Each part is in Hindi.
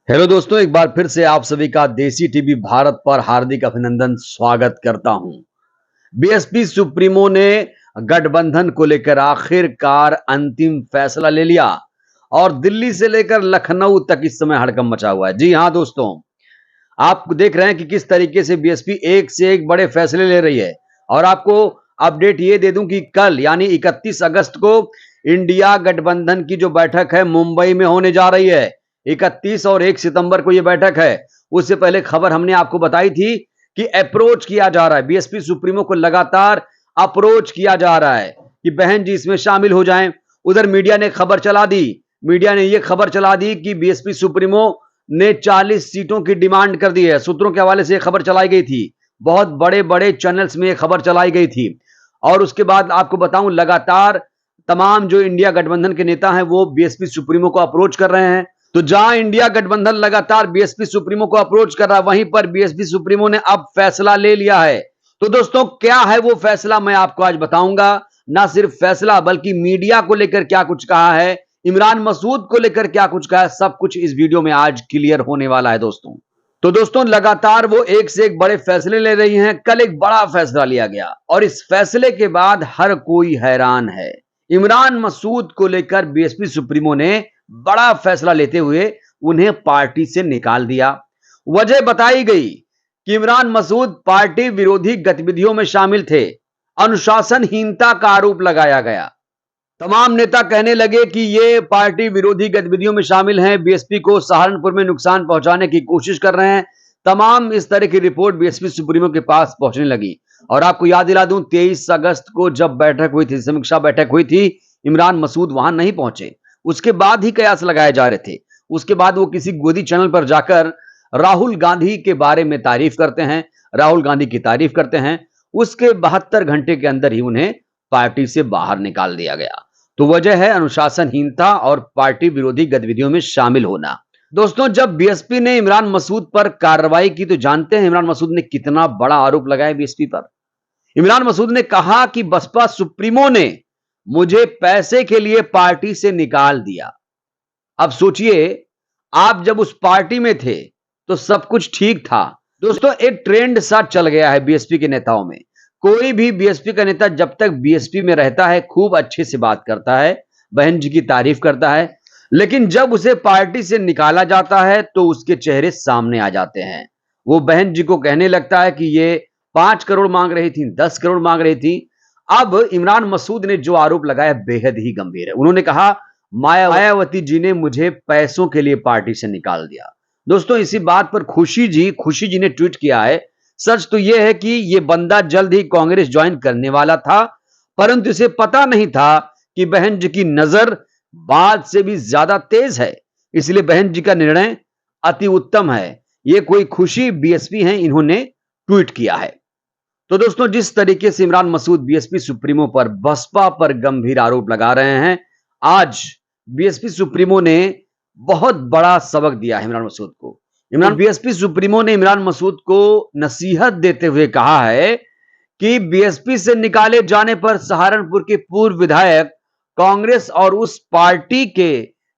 हेलो दोस्तों, एक बार फिर से आप सभी का देसी टीवी भारत पर हार्दिक अभिनंदन स्वागत करता हूं। बीएसपी सुप्रीमो ने गठबंधन को लेकर आखिरकार अंतिम फैसला ले लिया और दिल्ली से लेकर लखनऊ तक इस समय हड़कंप मचा हुआ है। जी हां दोस्तों, आप देख रहे हैं कि किस तरीके से बीएसपी एक से एक बड़े फैसले ले रही है। और आपको अपडेट ये दे दूं कि कल यानी 31 अगस्त को इंडिया गठबंधन की जो बैठक है मुंबई में होने जा रही है। 31 और 1 सितंबर को यह बैठक है। उससे पहले खबर हमने आपको बताई थी कि अप्रोच किया जा रहा है, बीएसपी सुप्रीमो को लगातार अप्रोच किया जा रहा है कि बहन जी इसमें शामिल हो जाएं। उधर मीडिया ने खबर चला दी, मीडिया ने यह खबर चला दी कि बीएसपी सुप्रीमो ने 40 सीटों की डिमांड कर दी है। सूत्रों के हवाले से यह खबर चलाई गई थी, बहुत बड़े बड़े चैनल्स में यह खबर चलाई गई थी। और उसके बाद आपको बताऊं, लगातार तमाम जो इंडिया गठबंधन के नेता हैं वो बीएसपी सुप्रीमो को अप्रोच कर रहे हैं। तो जहां इंडिया गठबंधन लगातार बीएसपी सुप्रीमो को अप्रोच कर रहा है, वहीं पर बीएसपी सुप्रीमो ने अब फैसला ले लिया है। तो दोस्तों, क्या है वो फैसला, मैं आपको आज बताऊंगा। ना सिर्फ फैसला बल्कि मीडिया को लेकर क्या कुछ कहा है, इमरान मसूद को लेकर क्या कुछ कहा है, सब कुछ इस वीडियो में आज क्लियर होने वाला है दोस्तों। तो दोस्तों, लगातार वो एक से एक बड़े फैसले ले रही हैं। कल एक बड़ा फैसला लिया गया और इस फैसले के बाद हर कोई हैरान है। इमरान मसूद को लेकर बीएसपी सुप्रीमो ने बड़ा फैसला लेते हुए उन्हें पार्टी से निकाल दिया। वजह बताई गई कि इमरान मसूद पार्टी विरोधी गतिविधियों में शामिल थे, अनुशासनहीनता का आरोप लगाया गया। तमाम नेता कहने लगे कि ये पार्टी विरोधी गतिविधियों में शामिल हैं, बीएसपी को सहारनपुर में नुकसान पहुंचाने की कोशिश कर रहे हैं। तमाम इस तरह की रिपोर्ट बीएसपी सुप्रीमो के पास पहुंचने लगी। और आपको याद दिला दूं, 23 अगस्त को जब बैठक हुई थी, समीक्षा बैठक हुई थी, इमरान मसूद वहां नहीं पहुंचे। उसके बाद ही कयास लगाए जा रहे थे। उसके बाद वो किसी गोदी चैनल पर जाकर राहुल गांधी के बारे में तारीफ करते हैं, राहुल गांधी की तारीफ करते हैं। उसके 72 घंटे के अंदर ही उन्हें पार्टी से बाहर निकाल दिया गया। तो वजह है अनुशासनहीनता और पार्टी विरोधी गतिविधियों में शामिल होना। दोस्तों, जब बीएसपी ने इमरान मसूद पर कार्रवाई की तो जानते हैं इमरान मसूद ने कितना बड़ा आरोप लगाया बीएसपी पर। इमरान मसूद ने कहा कि बसपा सुप्रीमो ने मुझे पैसे के लिए पार्टी से निकाल दिया। अब सोचिए, आप जब उस पार्टी में थे तो सब कुछ ठीक था। दोस्तों, एक ट्रेंड सा चल गया है बीएसपी के नेताओं में। कोई भी बीएसपी का नेता जब तक बीएसपी में रहता है खूब अच्छे से बात करता है, बहन जी की तारीफ करता है, लेकिन जब उसे पार्टी से निकाला जाता है तो उसके चेहरे सामने आ जाते हैं। वो बहन जी को कहने लगता है कि ये 5 करोड़ मांग रही थी, 10 करोड़ मांग रही थी। अब इमरान मसूद ने जो आरोप लगाया बेहद ही गंभीर है। उन्होंने कहा मायावती जी ने मुझे पैसों के लिए पार्टी से निकाल दिया। दोस्तों, इसी बात पर खुशी जी ने ट्वीट किया है, सच तो यह है कि यह बंदा जल्द ही कांग्रेस ज्वाइन करने वाला था, परंतु इसे पता नहीं था कि बहन जी की नजर बात से भी ज्यादा तेज है, इसलिए बहन जी का निर्णय अति उत्तम है। यह कोई खुशी बीएसपी है, इन्होंने ट्वीट किया है। तो दोस्तों, जिस तरीके से इमरान मसूद बीएसपी सुप्रीमो पर, बसपा पर गंभीर आरोप लगा रहे हैं, आज बीएसपी सुप्रीमो ने बहुत बड़ा सबक दिया है इमरान मसूद को। बीएसपी सुप्रीमो ने इमरान मसूद को नसीहत देते हुए कहा है कि बीएसपी से निकाले जाने पर सहारनपुर के पूर्व विधायक कांग्रेस और उस पार्टी के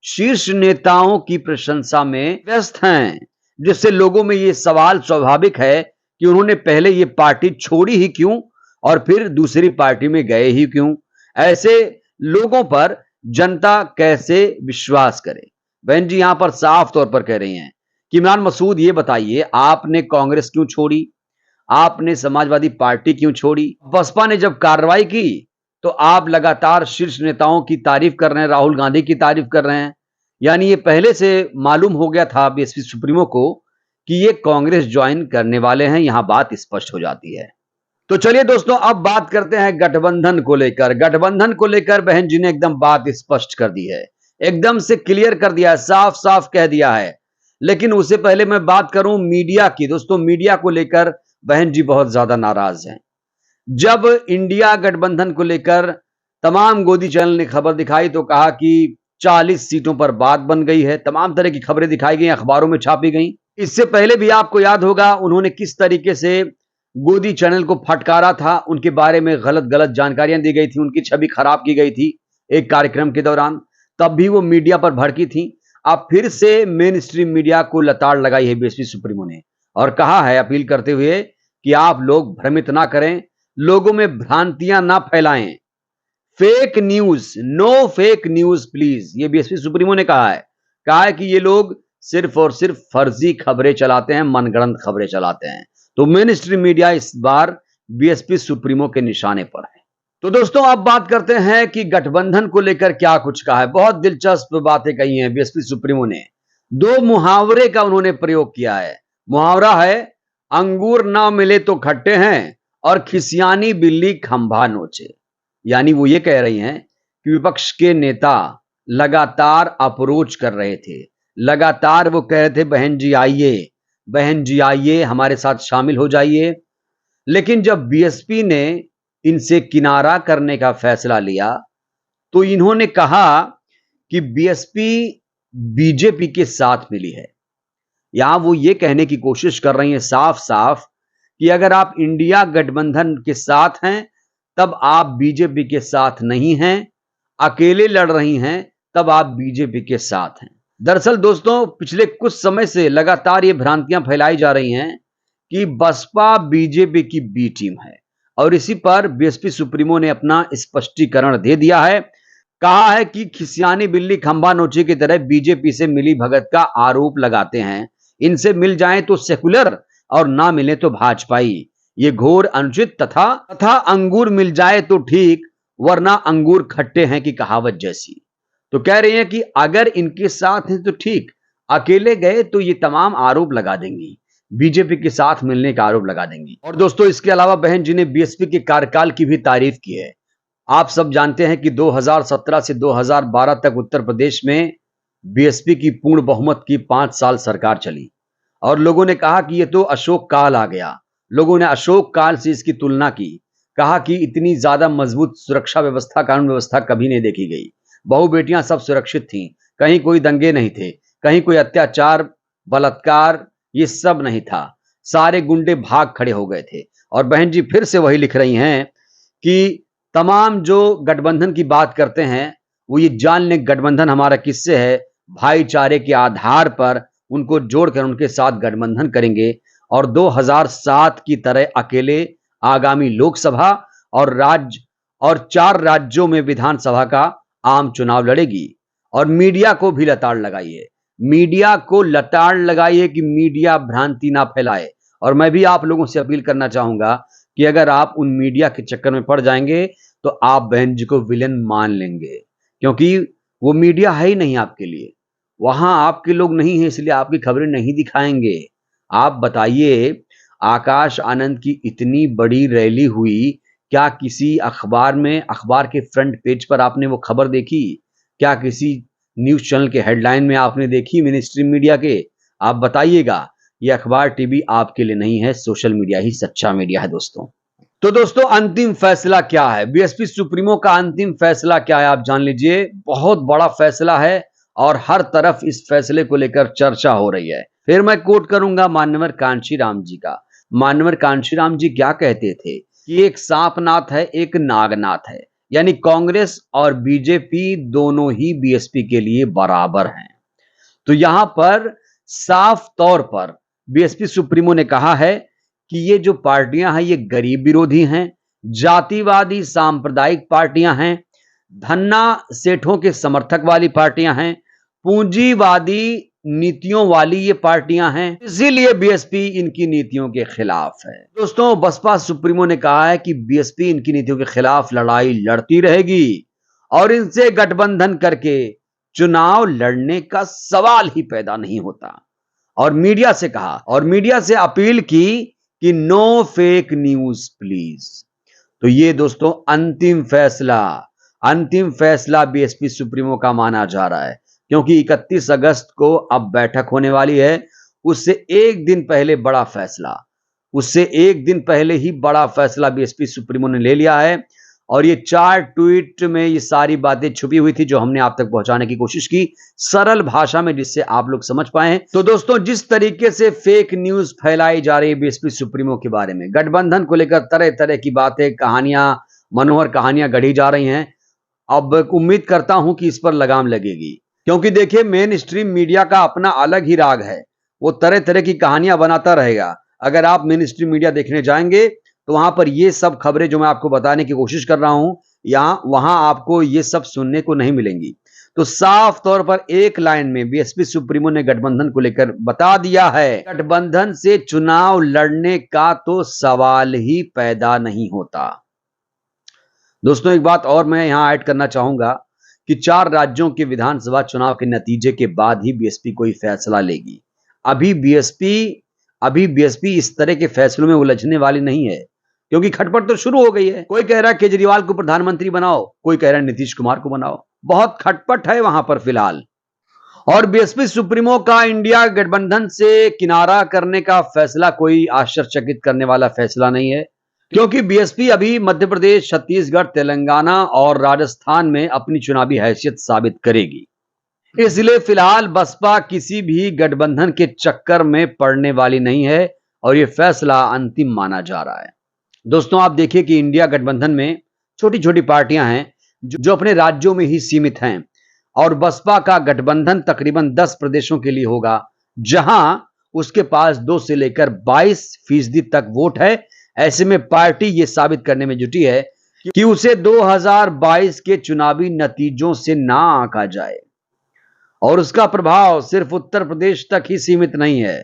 शीर्ष नेताओं की प्रशंसा में व्यस्त हैं, जिससे लोगों में यह सवाल स्वाभाविक है कि उन्होंने पहले ये पार्टी छोड़ी ही क्यों और फिर दूसरी पार्टी में गए ही क्यों। ऐसे लोगों पर जनता कैसे विश्वास करे। बहन जी यहां पर साफ तौर पर कह रही हैं कि इमरान मसूद, ये बताइए, आपने कांग्रेस क्यों छोड़ी, आपने समाजवादी पार्टी क्यों छोड़ी। बसपा ने जब कार्रवाई की तो आप लगातार शीर्ष नेताओं की तारीफ कर रहे हैं, राहुल गांधी की तारीफ कर रहे हैं। यानी ये पहले से मालूम हो गया था बीएसपी सुप्रीमो को कि ये कांग्रेस ज्वाइन करने वाले हैं। यहां बात स्पष्ट हो जाती है। तो चलिए दोस्तों, अब बात करते हैं गठबंधन को लेकर। गठबंधन को लेकर बहन जी ने एकदम बात स्पष्ट कर दी है, एकदम से क्लियर कर दिया है, साफ साफ कह दिया है। लेकिन उससे पहले मैं बात करूं मीडिया की। दोस्तों, मीडिया को लेकर बहन जी बहुत ज्यादा नाराज हैं। जब इंडिया गठबंधन को लेकर तमाम गोदी चैनल ने खबर दिखाई तो कहा कि 40 सीटों पर बात बन गई है। तमाम तरह की खबरें दिखाई गई, अखबारों में छापी गई। इससे पहले भी आपको याद होगा उन्होंने किस तरीके से गोदी चैनल को फटकारा था, उनके बारे में गलत गलत जानकारियां दी गई थी, उनकी छवि खराब की गई थी एक कार्यक्रम के दौरान। तब भी वो मीडिया पर भड़की थी। अब फिर से मेन स्ट्रीम मीडिया को लताड़ लगाई है बीएसपी सुप्रीमो ने और कहा है अपील करते हुए कि आप लोग भ्रमित ना करें, लोगों में भ्रांतियां ना फैलाएं। Fake news, no fake news please, ये बीएसपी सुप्रीमो ने कहा है कि ये लोग सिर्फ और सिर्फ फर्जी खबरें चलाते हैं, मनगढ़ंत खबरें चलाते हैं। तो मेन स्ट्रीम मीडिया इस बार बीएसपी सुप्रीमो के निशाने पर है। तो दोस्तों अब बात करते हैं कि गठबंधन को लेकर क्या कुछ कहा है। बहुत दिलचस्प बातें कही हैं बीएसपी सुप्रीमो ने। दो मुहावरे का उन्होंने प्रयोग किया है। मुहावरा है, अंगूर ना मिले तो खट्टे हैं और खिसियानी बिल्ली खंभा नोचे। यानी वो ये कह रही हैं कि विपक्ष के नेता लगातार अप्रोच कर रहे थे, लगातार वो कह रहे थे बहन जी आइए हमारे साथ शामिल हो जाइए। लेकिन जब बीएसपी ने इनसे किनारा करने का फैसला लिया तो इन्होंने कहा कि बीएसपी बीजेपी के साथ मिली है। यहां वो ये कहने की कोशिश कर रही हैं साफ साफ कि अगर आप इंडिया गठबंधन के साथ हैं तब आप बीजेपी के साथ नहीं हैं, अकेले लड़ रही हैं तब आप बीजेपी के साथ हैं। दरअसल दोस्तों पिछले कुछ समय से लगातार ये भ्रांतियां फैलाई जा रही हैं कि बसपा बीजेपी की बी टीम है और इसी पर बीएसपी सुप्रीमो ने अपना स्पष्टीकरण दे दिया है। कहा है कि खिसियानी बिल्ली खंभा नोचे की तरह बीजेपी से मिली भगत का आरोप लगाते हैं। इनसे मिल जाएं तो सेकुलर और ना मिले तो भाजपाई। ये घोर अनुचित तथा अंगूर मिल जाए तो ठीक वरना अंगूर खट्टे हैं की कहावत जैसी। तो कह रही हैं कि अगर इनके साथ हैं तो ठीक, अकेले गए तो ये तमाम आरोप लगा देंगी, बीजेपी के साथ मिलने का आरोप लगा देंगी। और दोस्तों इसके अलावा बहन जी ने बीएसपी के कार्यकाल की भी तारीफ की है। आप सब जानते हैं कि 2017 से 2012 तक उत्तर प्रदेश में बीएसपी की पूर्ण बहुमत की 5 साल सरकार चली और लोगों ने कहा कि ये तो अशोक काल आ गया। लोगों ने अशोक काल से इसकी तुलना की, कहा कि इतनी ज्यादा मजबूत सुरक्षा व्यवस्था, कानून व्यवस्था कभी नहीं देखी गई। बहु बेटियां सब सुरक्षित थीं, कहीं कोई दंगे नहीं थे, कहीं कोई अत्याचार बलात्कार ये सब नहीं था, सारे गुंडे भाग खड़े हो गए थे। और बहन जी फिर से वही लिख रही हैं कि तमाम जो गठबंधन की बात करते हैं वो ये जान लें गठबंधन हमारा किससे है, भाईचारे के आधार पर उनको जोड़कर उनके साथ गठबंधन करेंगे और 2007 की तरह अकेले आगामी लोकसभा और 4 राज्यों में विधानसभा का आम चुनाव लड़ेगी। और मीडिया को भी लताड़ लगाइए, मीडिया को लताड़ लगाइए कि मीडिया भ्रांति ना फैलाए। और मैं भी आप लोगों से अपील करना चाहूंगा कि अगर आप उन मीडिया के चक्कर में पड़ जाएंगे तो आप बहन जी को विलेन मान लेंगे, क्योंकि वो मीडिया है ही नहीं आपके लिए, वहां आपके लोग नहीं हैं, इसलिए आपकी खबरें नहीं दिखाएंगे। आप बताइए, आकाश आनंद की इतनी बड़ी रैली हुई, क्या किसी अखबार में, अखबार के फ्रंट पेज पर आपने वो खबर देखी? क्या किसी न्यूज चैनल के हेडलाइन में आपने देखी मेन स्ट्रीम मीडिया के? आप बताइएगा। ये अखबार टीवी आपके लिए नहीं है, सोशल मीडिया ही सच्चा मीडिया है दोस्तों। तो दोस्तों अंतिम फैसला क्या है, बीएसपी सुप्रीमो का अंतिम फैसला क्या है आप जान लीजिए। बहुत बड़ा फैसला है और हर तरफ इस फैसले को लेकर चर्चा हो रही है। फिर मैं कोट करूंगा मान्यवर कांशीराम जी का। मान्यवर कांशीराम जी क्या कहते थे कि एक सांपनाथ है, एक नागनाथ है, यानी कांग्रेस और बीजेपी दोनों ही बीएसपी के लिए बराबर हैं। तो यहां पर साफ तौर पर बीएसपी सुप्रीमो ने कहा है कि ये जो पार्टियां हैं ये गरीब विरोधी हैं, जातिवादी सांप्रदायिक पार्टियां हैं, धन्ना सेठों के समर्थक वाली पार्टियां हैं, पूंजीवादी नीतियों वाली ये पार्टियां हैं, इसीलिए बीएसपी इनकी नीतियों के खिलाफ है। दोस्तों बसपा सुप्रीमो ने कहा है कि बीएसपी इनकी नीतियों के खिलाफ लड़ाई लड़ती रहेगी और इनसे गठबंधन करके चुनाव लड़ने का सवाल ही पैदा नहीं होता। और मीडिया से कहा और मीडिया से अपील की कि नो फेक न्यूज प्लीज। तो ये दोस्तों अंतिम फैसला बीएसपी सुप्रीमो का माना जा रहा है, क्योंकि 31 अगस्त को अब बैठक होने वाली है। उससे एक दिन पहले ही बड़ा फैसला बीएसपी सुप्रीमो ने ले लिया है। और ये 4 ट्वीट में ये सारी बातें छुपी हुई थी जो हमने आप तक पहुंचाने की कोशिश की सरल भाषा में, जिससे आप लोग समझ पाए। तो दोस्तों जिस तरीके से फेक न्यूज फैलाई जा रही है बीएसपी सुप्रीमो के बारे में, गठबंधन को लेकर तरह तरह की बातें, कहानियां, मनोहर कहानियां गढ़ी जा रही हैं। अब उम्मीद करता हूं कि इस पर लगाम लगेगी। क्योंकि देखिए मेन स्ट्रीम मीडिया का अपना अलग ही राग है, वो तरह तरह की कहानियां बनाता रहेगा। अगर आप मेन स्ट्रीम मीडिया देखने जाएंगे तो वहां पर ये सब खबरें जो मैं आपको बताने की कोशिश कर रहा हूं, यहाँ वहां आपको ये सब सुनने को नहीं मिलेंगी। तो साफ तौर पर एक लाइन में बीएसपी सुप्रीमो ने गठबंधन को लेकर बता दिया है, गठबंधन से चुनाव लड़ने का तो सवाल ही पैदा नहीं होता। दोस्तों एक बात और मैं यहां ऐड करना चाहूंगा कि 4 राज्यों के विधानसभा चुनाव के नतीजे के बाद ही बीएसपी कोई फैसला लेगी। अभी बीएसपी अभी बीएसपी इस तरह के फैसलों में उलझने वाली नहीं है, क्योंकि खटपट तो शुरू हो गई है। कोई कह रहा है केजरीवाल को प्रधानमंत्री बनाओ, कोई कह रहा है नीतीश कुमार को बनाओ। बहुत खटपट है वहां पर फिलहाल। और बीएसपी सुप्रीमो का इंडिया गठबंधन से किनारा करने का फैसला कोई आश्चर्यचकित करने वाला फैसला नहीं है, क्योंकि बीएसपी अभी मध्य प्रदेश, छत्तीसगढ़, तेलंगाना और राजस्थान में अपनी चुनावी हैसियत साबित करेगी। इसलिए फिलहाल बसपा किसी भी गठबंधन के चक्कर में पड़ने वाली नहीं है और यह फैसला अंतिम माना जा रहा है। दोस्तों आप देखिए कि इंडिया गठबंधन में छोटी छोटी पार्टियां हैं जो अपने राज्यों में ही सीमित हैं, और बसपा का गठबंधन तकरीबन 10 प्रदेशों के लिए होगा, जहां उसके पास 2 से लेकर 22% तक वोट है। ऐसे में पार्टी यह साबित करने में जुटी है कि उसे 2022 के चुनावी नतीजों से ना आंका जाए, और उसका प्रभाव सिर्फ उत्तर प्रदेश तक ही सीमित नहीं है।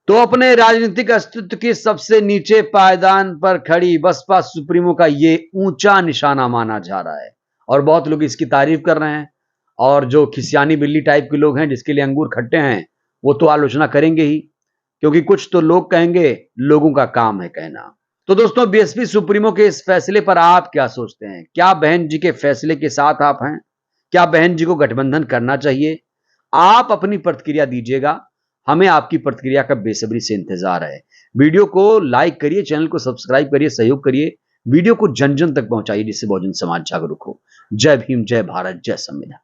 तो अपने राजनीतिक अस्तित्व के सबसे नीचे पायदान पर खड़ी बसपा सुप्रीमो का यह ऊंचा निशाना माना जा रहा है, और बहुत लोग इसकी तारीफ कर रहे हैं। और जो खिसियानी बिल्ली टाइप के लोग हैं, जिसके लिए अंगूर खट्टे हैं, वो तो आलोचना करेंगे ही, क्योंकि कुछ तो लोग कहेंगे, लोगों का काम है कहना। तो दोस्तों बीएसपी सुप्रीमो के इस फैसले पर आप क्या सोचते हैं? क्या बहन जी के फैसले के साथ आप हैं? क्या बहन जी को गठबंधन करना चाहिए? आप अपनी प्रतिक्रिया दीजिएगा। हमें आपकी प्रतिक्रिया का बेसब्री से इंतजार है। वीडियो को लाइक करिए, चैनल को सब्सक्राइब करिए, सहयोग करिए, वीडियो को जन जन तक पहुंचाइए, जिससे बहुजन समाज जागरूक हो। जय भीम, जय भारत, जय संविधान।